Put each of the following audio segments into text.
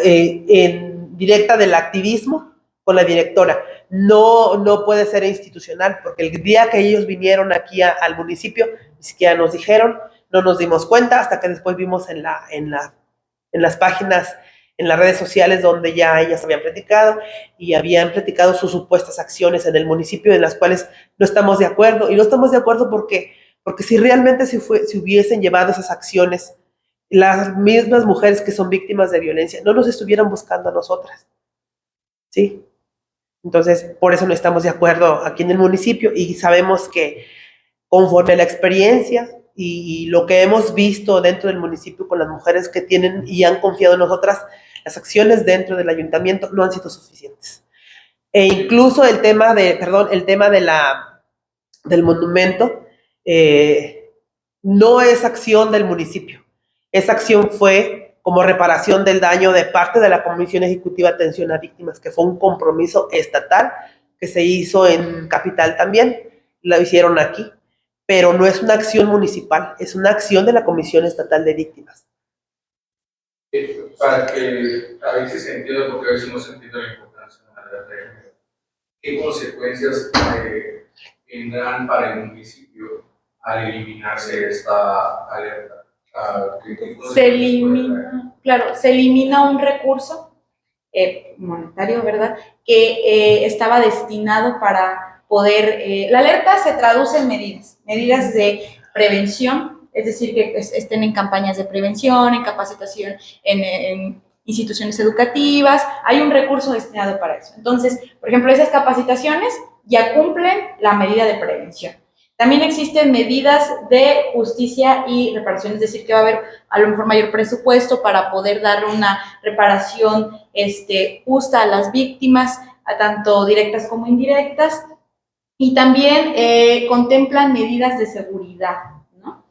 directa del activismo con la directora. No puede ser institucional, porque el día que ellos vinieron aquí al municipio, ni siquiera nos dijeron, no nos dimos cuenta, hasta que después vimos en las páginas, en las redes sociales, donde ya ellas habían platicado y habían platicado sus supuestas acciones en el municipio, en las cuales no estamos de acuerdo. Y no estamos de acuerdo porque si realmente se hubiesen llevado esas acciones, las mismas mujeres que son víctimas de violencia no nos estuvieran buscando a nosotras, ¿sí? Entonces, por eso no estamos de acuerdo aquí en el municipio, y sabemos que conforme a la experiencia y lo que hemos visto dentro del municipio con las mujeres que tienen y han confiado en nosotras, las acciones dentro del ayuntamiento no han sido suficientes. E incluso el tema del monumento no es acción del municipio. Esa acción fue como reparación del daño de parte de la Comisión Ejecutiva de Atención a Víctimas, que fue un compromiso estatal que se hizo en Capital también, lo hicieron aquí, pero no es una acción municipal, es una acción de la Comisión Estatal de Víctimas. Para que a veces se entienda, porque a veces no se entiende la importancia de la alerta de género, ¿qué consecuencias tendrán para el municipio al eliminarse esta alerta? Se elimina un recurso monetario, ¿verdad?, que estaba destinado para poder, la alerta se traduce en medidas de prevención, es decir, que estén en campañas de prevención, en capacitación, en instituciones educativas. Hay un recurso destinado para eso. Entonces, por ejemplo, esas capacitaciones ya cumplen la medida de prevención. También existen medidas de justicia y reparación, es decir, que va a haber a lo mejor mayor presupuesto para poder dar una reparación justa a las víctimas, a tanto directas como indirectas. Y también contemplan medidas de seguridad, ¿no?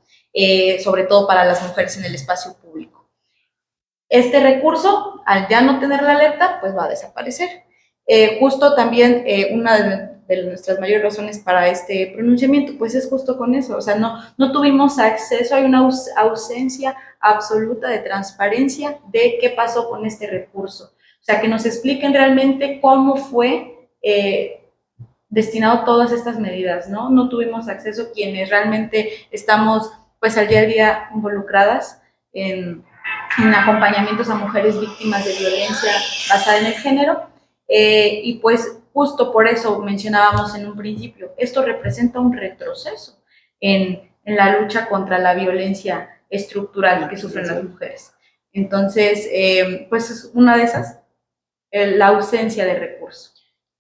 Sobre todo para las mujeres en el espacio público. Este recurso, al ya no tener la alerta, pues va a desaparecer. Justo también una de nuestras mayores razones para este pronunciamiento, pues es justo con eso. O sea, no tuvimos acceso, hay una ausencia absoluta de transparencia de qué pasó con este recurso. O sea, que nos expliquen realmente cómo fue destinado todas estas medidas, ¿no? No tuvimos acceso quienes realmente estamos, pues, al día a día involucradas en acompañamientos a mujeres víctimas de violencia basada en el género, y pues justo por eso mencionábamos en un principio, esto representa un retroceso en la lucha contra la violencia estructural que sufren las mujeres. Entonces, pues es una de esas, la ausencia de recursos.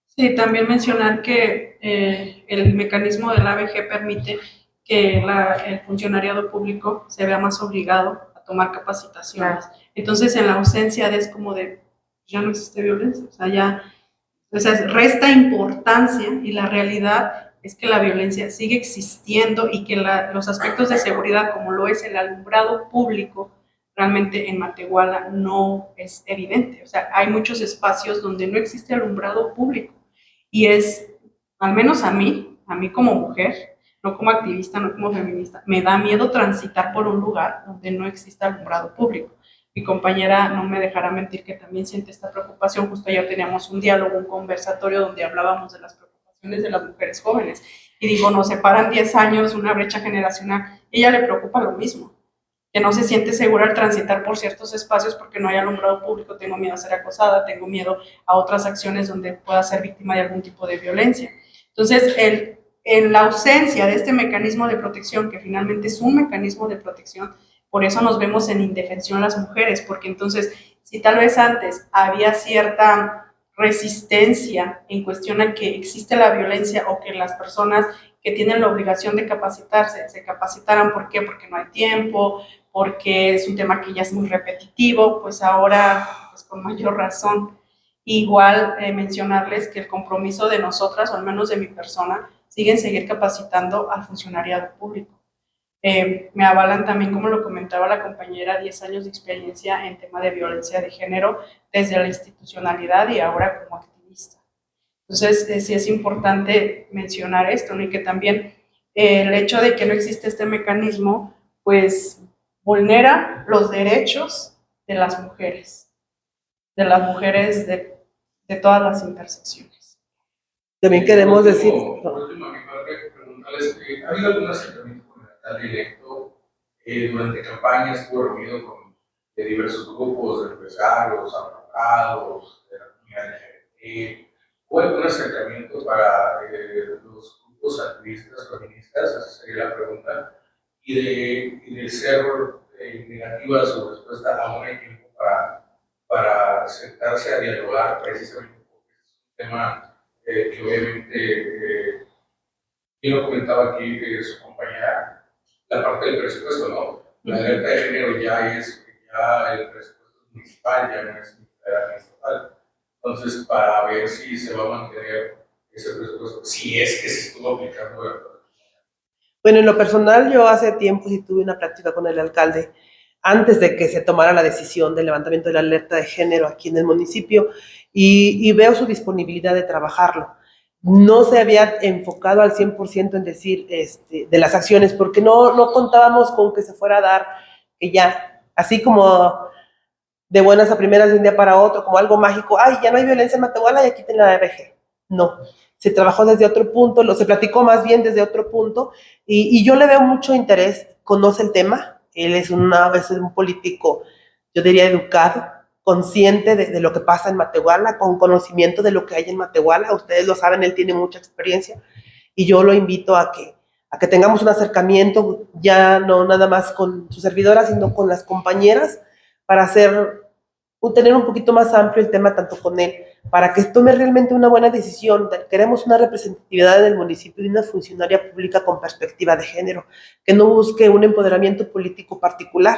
Sí, también mencionar que el mecanismo del ABG permite que el funcionariado público se vea más obligado a tomar capacitaciones. Claro. Entonces, en la ausencia es como de, ya no existe violencia, o sea, resta importancia, y la realidad es que la violencia sigue existiendo y que los aspectos de seguridad, como lo es el alumbrado público, realmente en Matehuala no es evidente. O sea, hay muchos espacios donde no existe alumbrado público, y es, al menos a mí como mujer, no como activista, no como feminista, me da miedo transitar por un lugar donde no exista alumbrado público. Mi compañera no me dejará mentir que también siente esta preocupación. Justo ayer teníamos un diálogo, un conversatorio donde hablábamos de las preocupaciones de las mujeres jóvenes, y digo, nos separan 10 años, una brecha generacional, y a ella le preocupa lo mismo, que no se siente segura al transitar por ciertos espacios porque no hay alumbrado público. Tengo miedo a ser acosada, tengo miedo a otras acciones donde pueda ser víctima de algún tipo de violencia. Entonces, en la ausencia de este mecanismo de protección, que finalmente es un mecanismo de protección, por eso nos vemos en indefensión las mujeres, porque entonces, si tal vez antes había cierta resistencia en cuestión a que existe la violencia, o que las personas que tienen la obligación de capacitarse se capacitaran, ¿por qué? Porque no hay tiempo, porque es un tema que ya es muy repetitivo, pues ahora, pues con mayor razón. Igual mencionarles que el compromiso de nosotras, o al menos de mi persona, siguen seguir capacitando al funcionariado público. Me avalan también, como lo comentaba la compañera, 10 años de experiencia en tema de violencia de género desde la institucionalidad y ahora como activista. Entonces, sí es importante mencionar esto, ¿no? Y que también el hecho de que no existe este mecanismo, pues vulnera los derechos de las mujeres. las mujeres de todas las intersecciones. También queremos decir... Por último, a mi padre, preguntarles que ha habido algún acercamiento con el alcalde electo durante campañas, estuvo reunido con diversos grupos de empresarios, abogados, de la comunidad LGBT. ¿Hubo algún acercamiento para los grupos activistas, feministas? Esa sería la pregunta. Y de ser negativa su respuesta, aún hay tiempo para sentarse a dialogar precisamente porque es un tema que obviamente, yo lo comentaba aquí su compañera, la parte del presupuesto, ¿no? La alerta de género ya el presupuesto municipal, ya no es estatal. Entonces, para ver si se va a mantener ese presupuesto, si es que se estuvo aplicando. Bueno, en lo personal, yo hace tiempo sí tuve una práctica con el alcalde antes de que se tomara la decisión del levantamiento de la alerta de género aquí en el municipio y veo su disponibilidad de trabajarlo. No se había enfocado al 100% en decir de las acciones porque no contábamos con que se fuera a dar que ya, así como de buenas a primeras de un día para otro, como algo mágico, ay, ya no hay violencia en Matehuala y aquí tiene la ABG. No, se trabajó desde otro punto, se platicó más bien desde otro punto y yo le veo mucho interés, conoce el tema, él es un político, yo diría educado, consciente de lo que pasa en Matehuala, con conocimiento de lo que hay en Matehuala, ustedes lo saben, él tiene mucha experiencia y yo lo invito a que tengamos un acercamiento ya no nada más con su servidora, sino con las compañeras para tener un poquito más amplio el tema tanto con él, para que tome realmente una buena decisión. Queremos una representatividad en el municipio de una funcionaria pública con perspectiva de género, que no busque un empoderamiento político particular,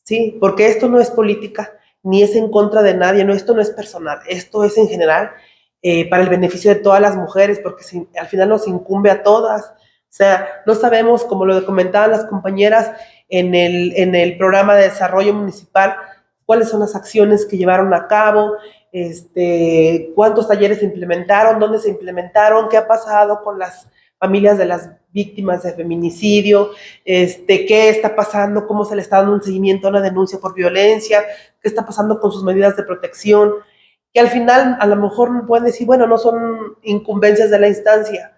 ¿sí? Porque esto no es política, ni es en contra de nadie, esto no es personal, esto es en general para el beneficio de todas las mujeres, porque al final nos incumbe a todas. O sea, no sabemos, como lo comentaban las compañeras en el programa de desarrollo municipal, cuáles son las acciones que llevaron a cabo, cuántos talleres se implementaron, dónde se implementaron, qué ha pasado con las familias de las víctimas de feminicidio, qué está pasando, cómo se le está dando un seguimiento a una denuncia por violencia, qué está pasando con sus medidas de protección, que al final a lo mejor pueden decir, bueno, no son incumbencias de la instancia,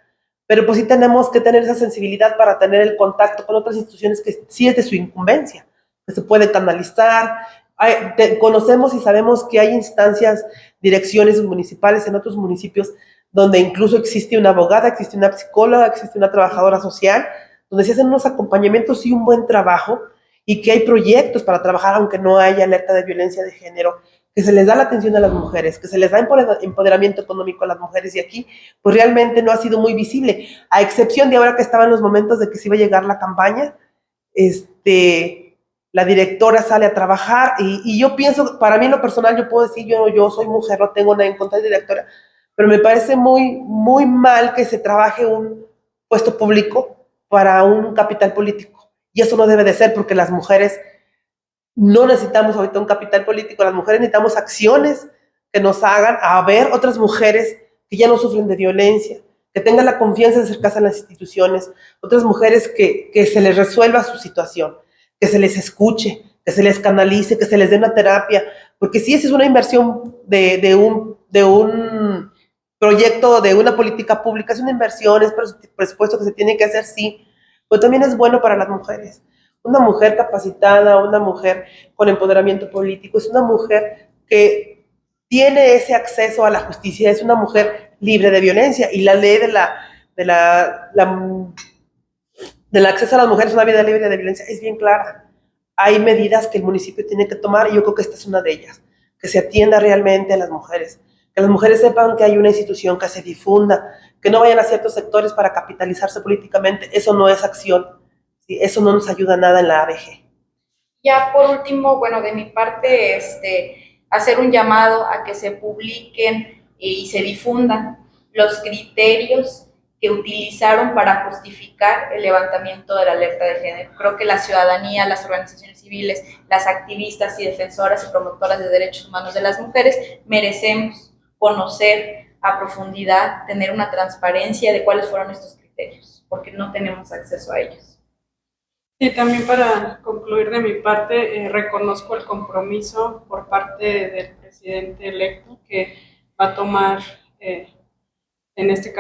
pero pues sí tenemos que tener esa sensibilidad para tener el contacto con otras instituciones que sí es de su incumbencia, que se puede canalizar. Conocemos y sabemos que hay instancias, direcciones municipales en otros municipios donde incluso existe una abogada, existe una psicóloga, existe una trabajadora social, donde se hacen unos acompañamientos y un buen trabajo y que hay proyectos para trabajar aunque no haya alerta de violencia de género, que se les da la atención a las mujeres, que se les da empoderamiento económico a las mujeres y aquí pues realmente no ha sido muy visible, a excepción de ahora que estaban los momentos de que se iba a llegar la campaña, la directora sale a trabajar y yo pienso, para mí en lo personal yo puedo decir, yo soy mujer, no tengo nada en contra de la directora, pero me parece muy, muy mal que se trabaje un puesto público para un capital político. Y eso no debe de ser porque las mujeres no necesitamos ahorita un capital político, las mujeres necesitamos acciones que nos hagan a ver otras mujeres que ya no sufren de violencia, que tengan la confianza de acercarse a las instituciones, otras mujeres que se les resuelva su situación, que se les escuche, que se les canalice, que se les dé una terapia, porque si esa es una inversión de un proyecto, de una política pública, es una inversión, es presupuesto que se tiene que hacer, sí, pero también es bueno para las mujeres. Una mujer capacitada, una mujer con empoderamiento político, es una mujer que tiene ese acceso a la justicia, es una mujer libre de violencia y la ley del acceso a las mujeres a una vida libre de violencia es bien clara. Hay medidas que el municipio tiene que tomar y yo creo que esta es una de ellas, que se atienda realmente a las mujeres, que las mujeres sepan que hay una institución, que se difunda, que no vayan a ciertos sectores para capitalizarse políticamente, eso no es acción, ¿sí? Eso no nos ayuda nada en la ABG. Ya por último, bueno, de mi parte, hacer un llamado a que se publiquen y se difundan los criterios que utilizaron para justificar el levantamiento de la alerta de género. Creo que la ciudadanía, las organizaciones civiles, las activistas y defensoras y promotoras de derechos humanos de las mujeres merecemos conocer a profundidad, tener una transparencia de cuáles fueron estos criterios, porque no tenemos acceso a ellos. Y también para concluir de mi parte, reconozco el compromiso por parte del presidente electo, que va a tomar en este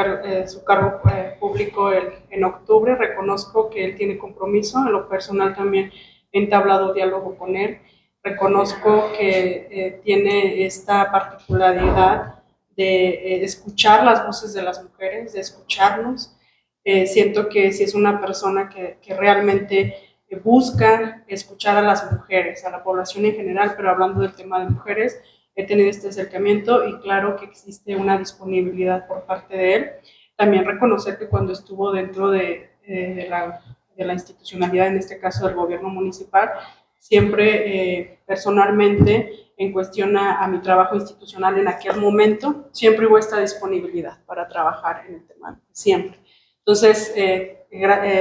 su cargo público en octubre. Reconozco que él tiene compromiso, en lo personal también he entablado diálogo con él. Reconozco que tiene esta particularidad de escuchar las voces de las mujeres, de escucharnos. Siento que sí es una persona que realmente busca escuchar a las mujeres, a la población en general, pero hablando del tema de mujeres, he tenido este acercamiento y claro que existe una disponibilidad por parte de él. También reconocer que cuando estuvo dentro de la institucionalidad, en este caso del gobierno municipal, siempre personalmente, en cuestión a mi trabajo institucional en aquel momento, siempre hubo esta disponibilidad para trabajar en el tema, siempre. Entonces,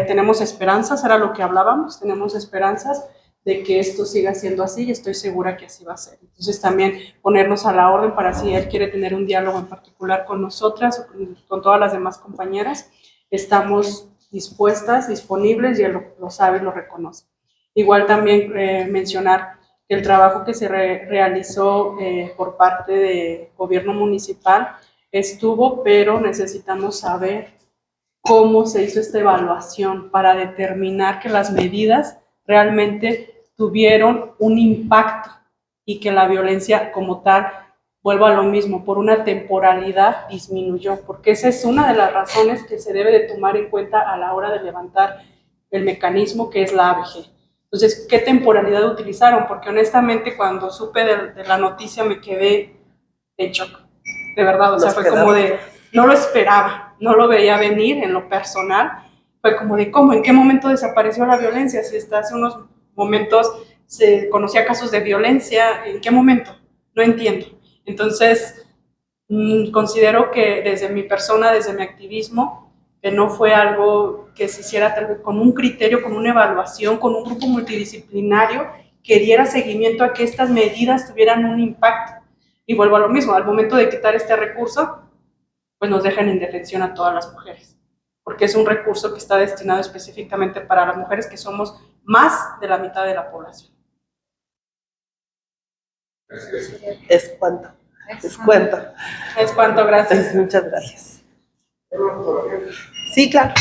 tenemos esperanzas, era lo que hablábamos, tenemos esperanzas de que esto siga siendo así y estoy segura que así va a ser. Entonces, también ponernos a la orden para si él quiere tener un diálogo en particular con nosotras o con todas las demás compañeras, estamos dispuestas, disponibles y él lo sabe y lo reconoce. Igual también mencionar que el trabajo que se realizó por parte del gobierno municipal estuvo, pero necesitamos saber cómo se hizo esta evaluación para determinar que las medidas realmente tuvieron un impacto y que la violencia como tal, vuelva a lo mismo, por una temporalidad disminuyó, porque esa es una de las razones que se debe de tomar en cuenta a la hora de levantar el mecanismo que es la ABG. Entonces, ¿qué temporalidad utilizaron? Porque honestamente cuando supe de la noticia me quedé en shock, de verdad, o sea, fue como de, no lo esperaba, no lo veía venir en lo personal, fue como de, ¿cómo? ¿En qué momento desapareció la violencia? Si hasta hace unos momentos se conocía casos de violencia, ¿en qué momento? No entiendo. Entonces, considero que desde mi persona, desde mi activismo, que no fue algo que se hiciera tal vez con un criterio, con una evaluación, con un grupo multidisciplinario que diera seguimiento a que estas medidas tuvieran un impacto. Y vuelvo a lo mismo, al momento de quitar este recurso, pues nos dejan en indefensión a todas las mujeres, porque es un recurso que está destinado específicamente para las mujeres, que somos más de la mitad de la población. Es cuanto. Es cuanto. Es cuanto, gracias. Muchas gracias. Sí, claro.